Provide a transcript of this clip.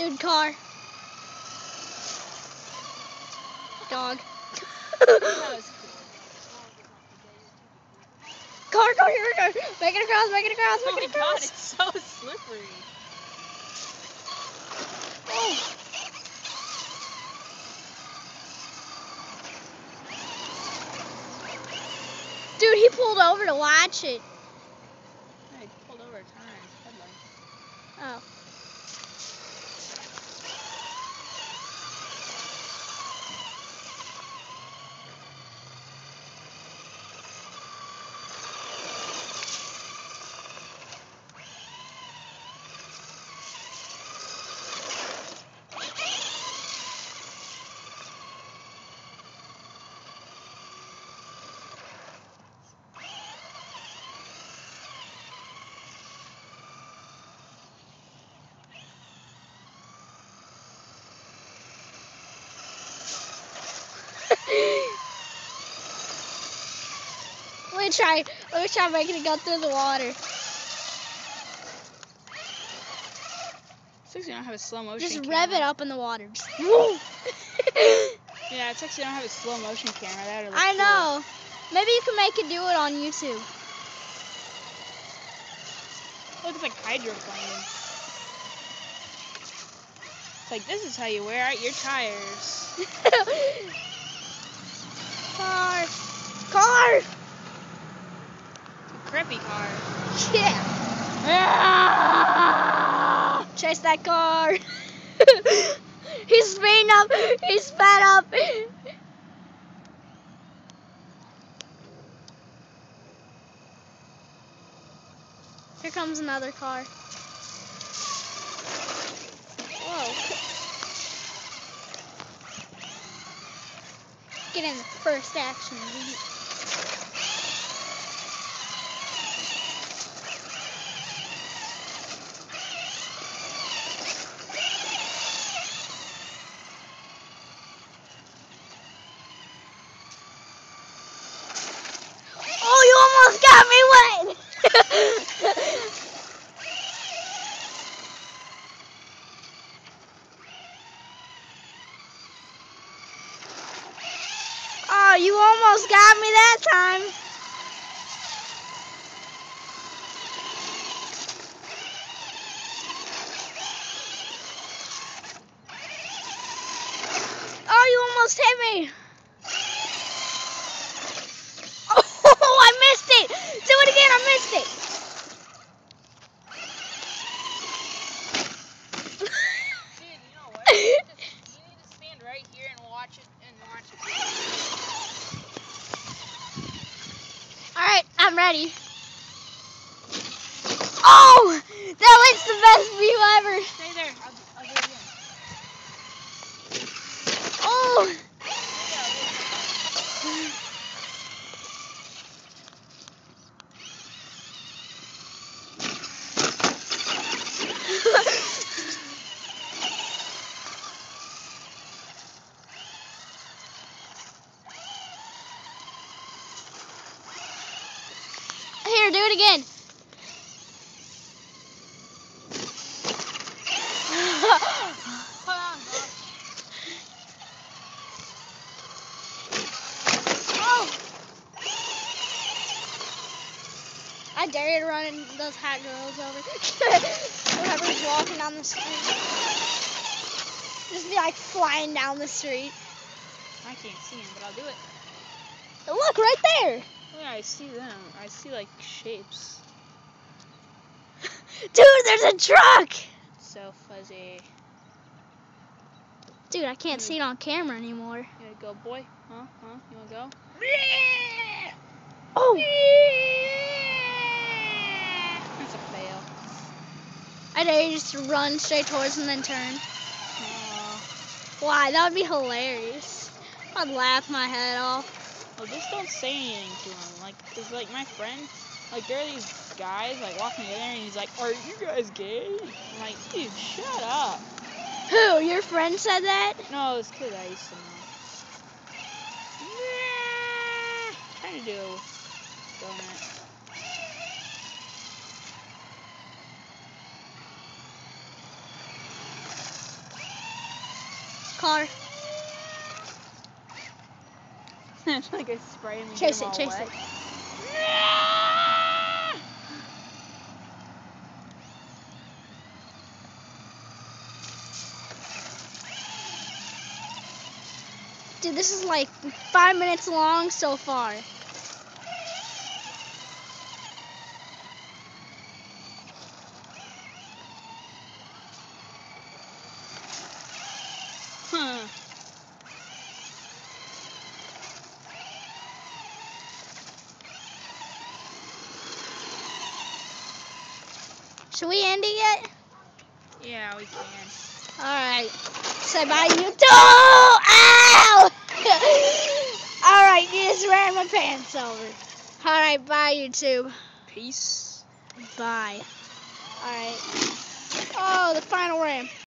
Dude, car. Dog. Car. Make it across, make it across, Oh make it my god, across. it's so slippery. Oh. Dude, he pulled over to watch it. I pulled over a turn on his headlight. Oh. Let me try making it go through the water. It's actually don't have a slow motion Just camera. rev it up in the water. Just woo. Yeah, it's actually don't have a slow motion camera. That would look I cool. know. Maybe you can make it do it on YouTube. It looks like hydroplane. It's like, this is how you wear out your tires. Car. Crappy car. Yeah. Chase that car. He's speeding up. He's sped up. Here comes another car. Whoa. Get in the first action. Oh, you almost got me wet. Oh, you almost got me that time. Oh, you almost hit me. Oh, I missed it. Do it again. I missed it. Dude, you know what? You need to stand right here and watch it. All right, I'm ready. Oh, that was the best view ever. Stay there. I'll do it again. Oh. Here, do it again. Hold on, bro. Oh. I dare you to run those hot girls over. Whoever's walking down the street. Just be like flying down the street. I can't see him, but I'll do it. Look, right there. Yeah, I see them. I see, like, shapes. Dude, there's a truck. So fuzzy. Dude, I can't see it on camera anymore. You wanna go, boy? Huh? You wanna go? Oh. That's a fail. I dare you just run straight towards him and then turn. Why? That would be hilarious. I'd laugh my head off. Well, just don't say anything to him. Like, cause like my friend, like there are these guys like walking together, and he's like, "Are you guys gay?" I'm like, dude, shut up. Who? Your friend said that? No, this kid I used to know. Trying to do donut. car. It's like a spray and Chase it, chase it. Dude, this is like 5 minutes long so far. Huh. Should we end it yet? Yeah, we can. Alright. Say bye, YouTube. Ow! Alright, you just ran my pants over. Alright, bye, YouTube. Peace. Bye. Alright. Oh, the final ram.